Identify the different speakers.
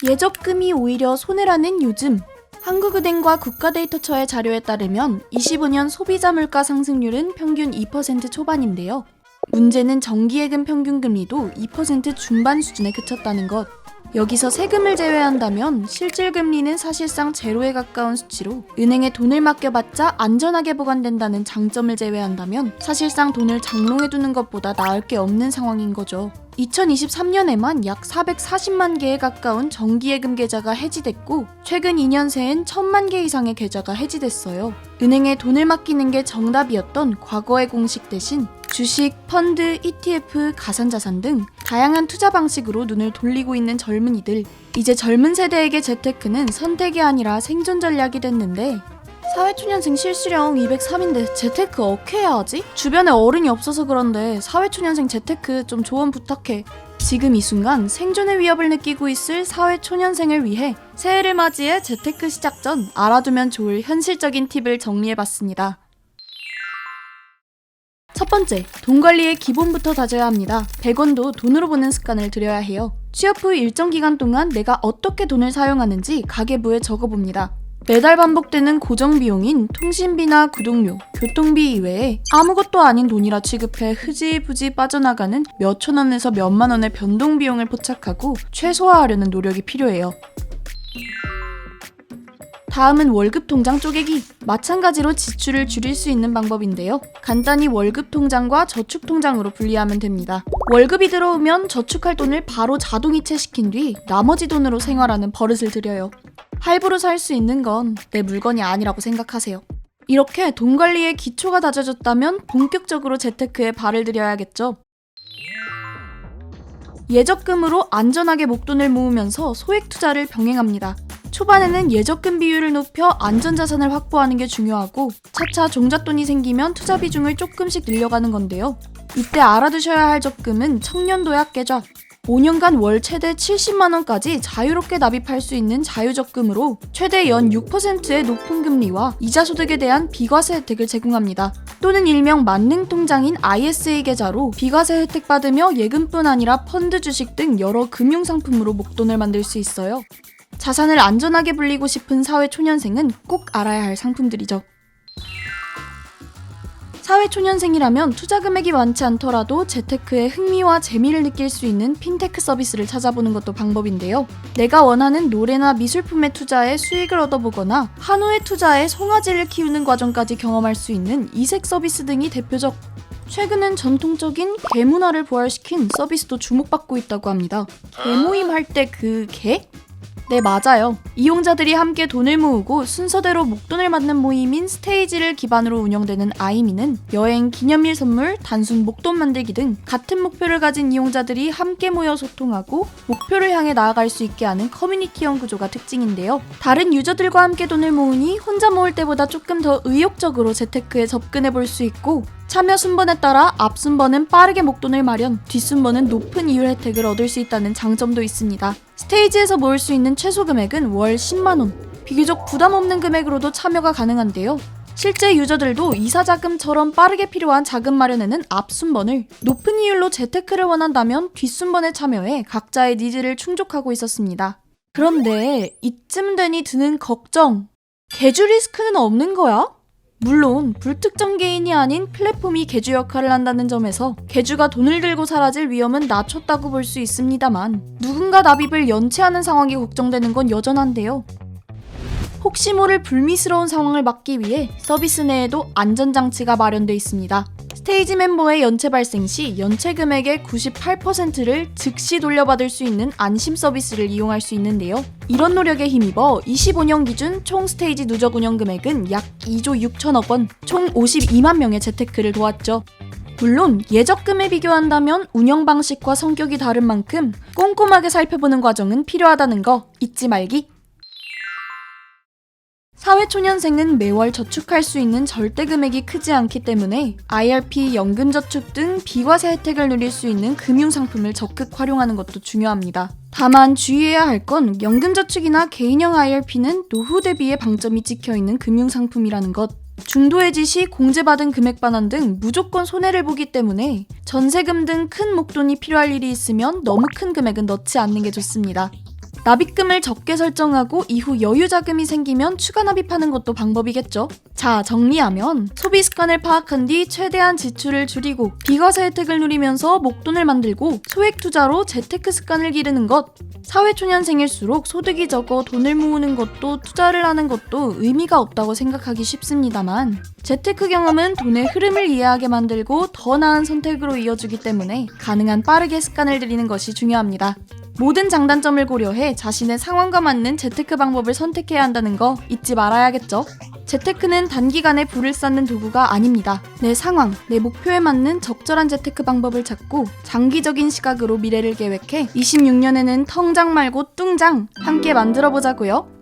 Speaker 1: 예적금이 오히려 손해라는 요즘. 한국은행과 국가데이터처의 자료에 따르면 25년 소비자 물가 상승률은 평균 2% 초반인데요. 문제는 정기예금 평균 금리도 2% 중반 수준에 그쳤다는 것. 여기서 세금을 제외한다면 실질 금리는 사실상 제로에 가까운 수치로 은행에 돈을 맡겨봤자 안전하게 보관된다는 장점을 제외한다면 사실상 돈을 장롱에 두는 것보다 나을 게 없는 상황인 거죠. 2023년에만 약 440만 개에 가까운 정기예금 계좌가 해지됐고 최근 2년 새엔 1000만 개 이상의 계좌가 해지됐어요. 은행에 돈을 맡기는 게 정답이었던 과거의 공식 대신 주식, 펀드, ETF, 가상자산 등 다양한 투자 방식으로 눈을 돌리고 있는 젊은이들. 이제 젊은 세대에게 재테크는 선택이 아니라 생존 전략이 됐는데 사회초년생 실수령 203인데 재테크 어떻게 해야 하지? 주변에 어른이 없어서 그런데 사회초년생 재테크 좀 조언 부탁해. 지금 이 순간 생존의 위협을 느끼고 있을 사회초년생을 위해 새해를 맞이해 재테크 시작 전 알아두면 좋을 현실적인 팁을 정리해봤습니다. 첫 번째, 돈 관리의 기본부터 다져야 합니다. 100원도 돈으로 보는 습관을 들여야 해요. 취업 후 일정 기간 동안 내가 어떻게 돈을 사용하는지 가계부에 적어봅니다. 매달 반복되는 고정 비용인 통신비나 구독료, 교통비 이외에 아무것도 아닌 돈이라 취급해 흐지부지 빠져나가는 몇천 원에서 몇만 원의 변동 비용을 포착하고 최소화하려는 노력이 필요해요. 다음은 월급 통장 쪼개기. 마찬가지로 지출을 줄일 수 있는 방법인데요. 간단히 월급 통장과 저축 통장으로 분리하면 됩니다. 월급이 들어오면 저축할 돈을 바로 자동이체 시킨 뒤 나머지 돈으로 생활하는 버릇을 들여요. 할부로 살 수 있는 건 내 물건이 아니라고 생각하세요. 이렇게 돈 관리의 기초가 다져졌다면 본격적으로 재테크에 발을 들여야겠죠. 예적금으로 안전하게 목돈을 모으면서 소액 투자를 병행합니다. 초반에는 예적금 비율을 높여 안전자산을 확보하는 게 중요하고 차차 종잣돈이 생기면 투자 비중을 조금씩 늘려가는 건데요. 이때 알아두셔야 할 적금은 청년도약 계좌. 5년간 월 최대 70만원까지 자유롭게 납입할 수 있는 자유적금으로 최대 연 6%의 높은 금리와 이자 소득에 대한 비과세 혜택을 제공합니다. 또는 일명 만능통장인 ISA 계좌로 비과세 혜택 받으며 예금뿐 아니라 펀드, 주식 등 여러 금융상품으로 목돈을 만들 수 있어요. 자산을 안전하게 불리고 싶은 사회초년생은 꼭 알아야 할 상품들이죠. 사회초년생이라면 투자 금액이 많지 않더라도 재테크에 흥미와 재미를 느낄 수 있는 핀테크 서비스를 찾아보는 것도 방법인데요. 내가 원하는 노래나 미술품에 투자해 수익을 얻어보거나 한우에 투자해 송아지를 키우는 과정까지 경험할 수 있는 이색 서비스 등이 대표적. 최근엔 전통적인 개 문화를 부활시킨 서비스도 주목받고 있다고 합니다. 개모임 할 때 그 개? 네, 맞아요. 이용자들이 함께 돈을 모으고 순서대로 목돈을 받는 모임인 스테이지를 기반으로 운영되는 아이미는 여행, 기념일 선물, 단순 목돈 만들기 등 같은 목표를 가진 이용자들이 함께 모여 소통하고 목표를 향해 나아갈 수 있게 하는 커뮤니티형 구조가 특징인데요. 다른 유저들과 함께 돈을 모으니 혼자 모을 때보다 조금 더 의욕적으로 재테크에 접근해 볼 수 있고 참여 순번에 따라 앞 순번은 빠르게 목돈을 마련, 뒷 순번은 높은 이율 혜택을 얻을 수 있다는 장점도 있습니다. 스테이지에서 모을 수 있는 최소 금액은 월 10만원. 비교적 부담 없는 금액으로도 참여가 가능한데요. 실제 유저들도 이사자금처럼 빠르게 필요한 자금 마련에는 앞 순번을, 높은 이율로 재테크를 원한다면 뒷 순번에 참여해 각자의 니즈를 충족하고 있었습니다. 그런데 이쯤 되니 드는 걱정. 개주 리스크는 없는 거야? 물론 불특정 개인이 아닌 플랫폼이 개주 역할을 한다는 점에서 개주가 돈을 들고 사라질 위험은 낮췄다고 볼 수 있습니다만 누군가 납입을 연체하는 상황이 걱정되는 건 여전한데요. 혹시 모를 불미스러운 상황을 막기 위해 서비스 내에도 안전장치가 마련돼 있습니다. 스테이지 멤버의 연체 발생 시 연체 금액의 98%를 즉시 돌려받을 수 있는 안심 서비스를 이용할 수 있는데요. 이런 노력에 힘입어 25년 기준 총 스테이지 누적 운영 금액은 약 2조 6천억 원, 총 52만 명의 재테크를 도왔죠. 물론 예적금에 비교한다면 운영 방식과 성격이 다른 만큼 꼼꼼하게 살펴보는 과정은 필요하다는 거 잊지 말기. 사회초년생은 매월 저축할 수 있는 절대 금액이 크지 않기 때문에 IRP, 연금저축 등 비과세 혜택을 누릴 수 있는 금융상품을 적극 활용하는 것도 중요합니다. 다만 주의해야 할 건 연금저축이나 개인형 IRP는 노후 대비의 방점이 찍혀있는 금융상품이라는 것. 중도해지 시 공제받은 금액 반환 등 무조건 손해를 보기 때문에 전세금 등 큰 목돈이 필요할 일이 있으면 너무 큰 금액은 넣지 않는 게 좋습니다. 납입금을 적게 설정하고 이후 여유 자금이 생기면 추가 납입하는 것도 방법이겠죠. 자, 정리하면 소비 습관을 파악한 뒤 최대한 지출을 줄이고 비과세 혜택을 누리면서 목돈을 만들고 소액 투자로 재테크 습관을 기르는 것. 사회초년생일수록 소득이 적어 돈을 모으는 것도 투자를 하는 것도 의미가 없다고 생각하기 쉽습니다만 재테크 경험은 돈의 흐름을 이해하게 만들고 더 나은 선택으로 이어주기 때문에 가능한 빠르게 습관을 들이는 것이 중요합니다. 모든 장단점을 고려해 자신의 상황과 맞는 재테크 방법을 선택해야 한다는 거 잊지 말아야겠죠. 재테크는 단기간에 부를 쌓는 도구가 아닙니다. 내 상황, 내 목표에 맞는 적절한 재테크 방법을 찾고 장기적인 시각으로 미래를 계획해 26년에는 통장 말고 뚱장 함께 만들어 보자고요.